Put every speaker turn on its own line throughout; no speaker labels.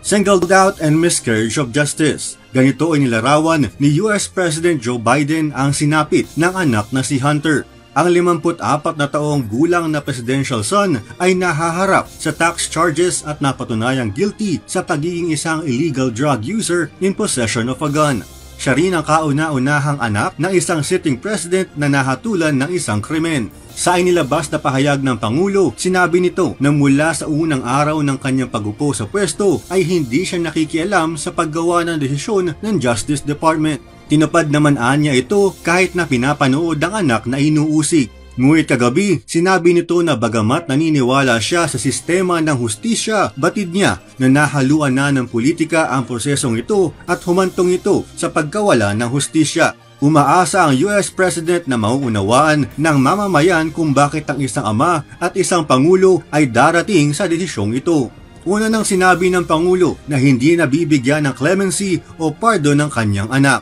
Singled out and miscarriage of justice. Ganito ay nilarawan ni US President Joe Biden ang sinapit ng anak na si Hunter. Ang 54 na taong gulang na presidential son ay nahaharap sa tax charges at napatunayang guilty sa pagiging isang illegal drug user in possession of a gun. Siya rin ang kauna-unahang anak ng isang sitting president na nahatulan ng isang krimen. Sa inilabas na pahayag ng Pangulo, sinabi nito na mula sa unang araw ng kanyang pagupo sa pwesto ay hindi siya nakikialam sa paggawa ng desisyon ng Justice Department. Tinupad naman niya ito kahit na pinapanood ang anak na inuusig. Ngunit kagabi, sinabi nito na bagamat naniniwala siya sa sistema ng hustisya, batid niya na nahaluan na ng politika ang prosesong ito at humantong ito sa pagkawala ng hustisya. Umaasa ang US President na mauunawaan ng mamamayan kung bakit ang isang ama at isang pangulo ay darating sa desisyong ito. Una nang sinabi ng Pangulo na hindi nabibigyan ng clemency o pardon ng kanyang anak.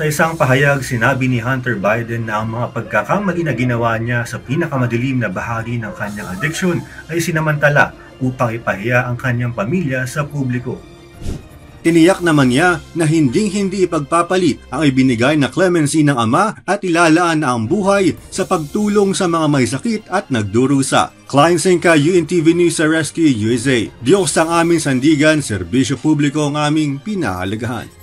Sa isang pahayag, sinabi ni Hunter Biden na ang mga pagkakamali na ginawa niya sa pinakamadilim na bahagi ng kanyang addiction ay sinamantala upang ipahiya ang kanyang pamilya sa publiko. Tiniyak naman niya na hinding-hindi ipagpapalit ang ibinigay na clemency ng ama at ilalaan ang buhay sa pagtulong sa mga may sakit at nagdurusa. Klein Senka, UNTV News sa Rescue USA. Diyos ang aming sandigan, serbisyo publiko ang aming pinahalagahan.